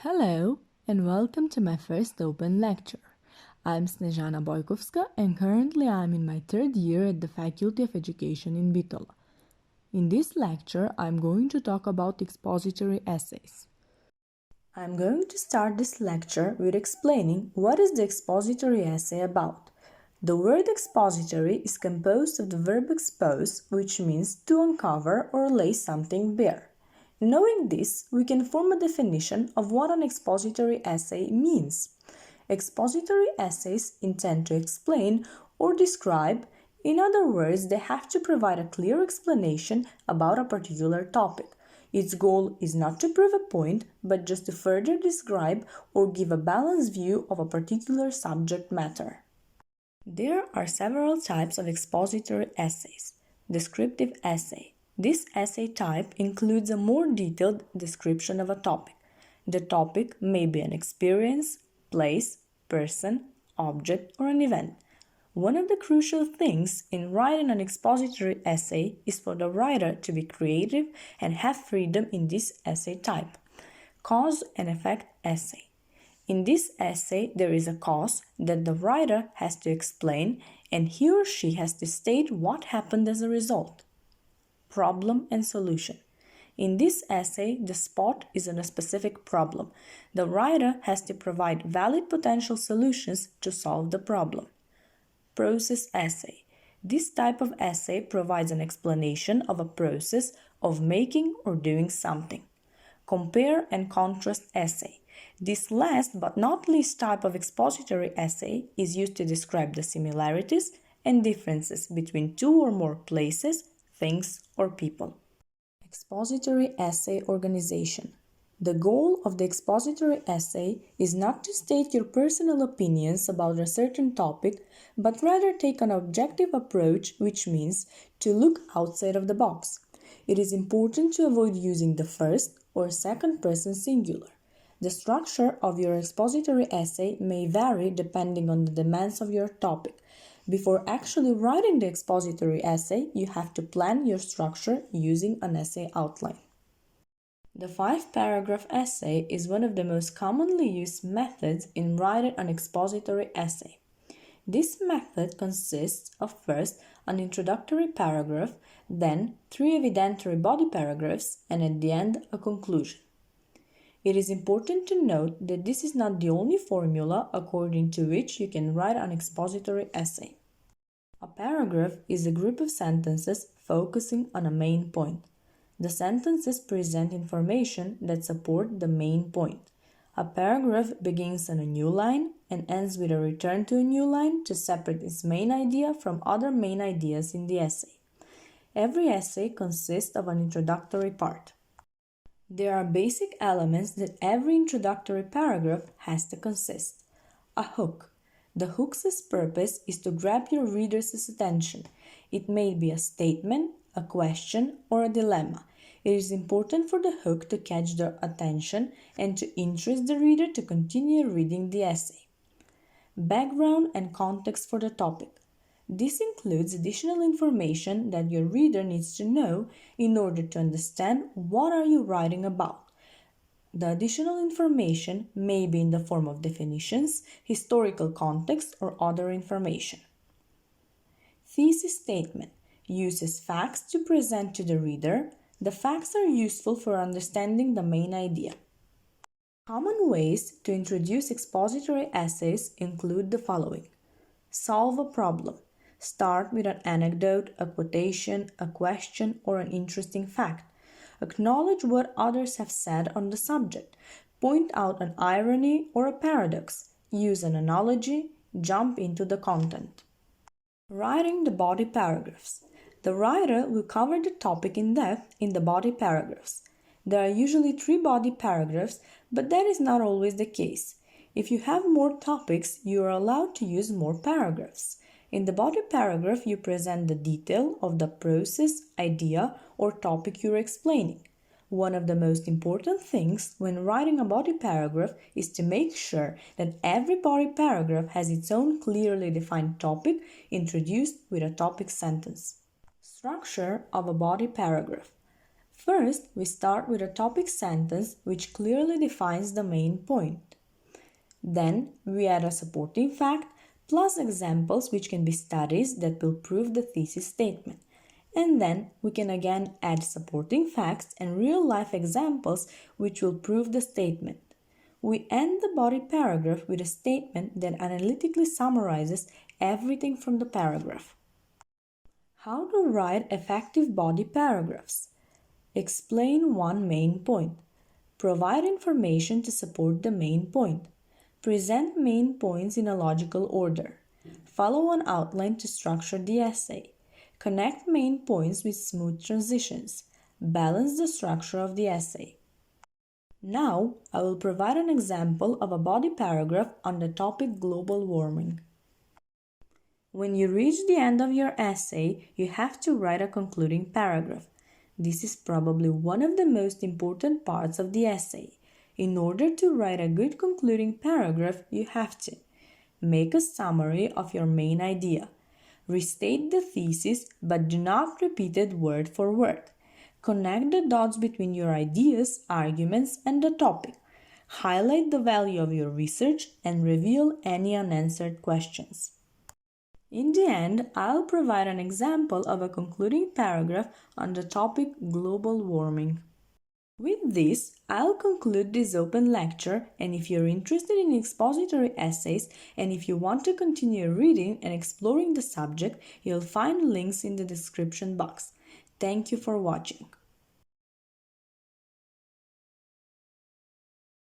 Hello and welcome to my first open lecture. I'm Snežana Bojkovska and currently I'm in my third year at the Faculty of Education in Bitola. In this lecture, I'm going to talk about expository essays. I'm going to start this lecture with explaining what is the expository essay about. The word expository is composed of the verb expose, which means to uncover or lay something bare. Knowing this, we can form a definition of what an expository essay means. Expository essays intend to explain or describe. In other words, they have to provide a clear explanation about a particular topic. Its goal is not to prove a point, but just to further describe or give a balanced view of a particular subject matter. There are several types of expository essays. Descriptive essay. This essay type includes a more detailed description of a topic. The topic may be an experience, place, person, object, or an event. One of the crucial things in writing an expository essay is for the writer to be creative and have freedom in this essay type. Cause and effect essay. In this essay, there is a cause that the writer has to explain, and he or she has to state what happened as a result. Problem and solution. In this essay, the spot is on a specific problem. The writer has to provide valid potential solutions to solve the problem. Process essay. This type of essay provides an explanation of a process of making or doing something. Compare and contrast essay. This last but not least type of expository essay is used to describe the similarities and differences between two or more places, things, or people. Expository essay organization. The goal of the expository essay is not to state your personal opinions about a certain topic, but rather take an objective approach, which means to look outside of the box. It is important to avoid using the first or second person singular. The structure of your expository essay may vary depending on the demands of your topic. Before actually writing the expository essay, you have to plan your structure using an essay outline. The 5-paragraph essay is one of the most commonly used methods in writing an expository essay. This method consists of first an introductory paragraph, then 3 evidentiary body paragraphs, and at the end a conclusion. It is important to note that this is not the only formula according to which you can write an expository essay. A paragraph is a group of sentences focusing on a main point. The sentences present information that support the main point. A paragraph begins on a new line and ends with a return to a new line to separate its main idea from other main ideas in the essay. Every essay consists of an introductory part. There are basic elements that every introductory paragraph has to consist. A hook. The hook's purpose is to grab your reader's attention. It may be a statement, a question, or a dilemma. It is important for the hook to catch their attention and to interest the reader to continue reading the essay. Background and context for the topic. This includes additional information that your reader needs to know in order to understand what are you writing about. The additional information may be in the form of definitions, historical context, or other information. Thesis statement uses facts to present to the reader. The facts are useful for understanding the main idea. Common ways to introduce expository essays include the following. Solve a problem. Start with an anecdote, a quotation, a question, or an interesting fact. Acknowledge what others have said on the subject. Point out an irony or a paradox. Use an analogy. Jump into the content. Writing the body paragraphs. The writer will cover the topic in depth in the body paragraphs. There are usually 3 body paragraphs, but that is not always the case. If you have more topics, you are allowed to use more paragraphs. In the body paragraph, you present the detail of the process, idea, or topic you're explaining. One of the most important things when writing a body paragraph is to make sure that every body paragraph has its own clearly defined topic introduced with a topic sentence. Structure of a body paragraph. First, we start with a topic sentence which clearly defines the main point. Then, we add a supporting fact plus examples which can be studies that will prove the thesis statement. And then, we can again add supporting facts and real-life examples which will prove the statement. We end the body paragraph with a statement that analytically summarizes everything from the paragraph. How to write effective body paragraphs? Explain one main point. Provide information to support the main point. Present main points in a logical order. Follow an outline to structure the essay. Connect main points with smooth transitions. Balance the structure of the essay. Now, I will provide an example of a body paragraph on the topic global warming. When you reach the end of your essay, you have to write a concluding paragraph. This is probably one of the most important parts of the essay. In order to write a good concluding paragraph, you have to make a summary of your main idea. Restate the thesis, but do not repeat it word for word. Connect the dots between your ideas, arguments, and the topic. Highlight the value of your research and reveal any unanswered questions. In the end, I'll provide an example of a concluding paragraph on the topic global warming. With this, I'll conclude this open lecture, and if you're interested in expository essays and if you want to continue reading and exploring the subject, you'll find links in the description box. Thank you for watching.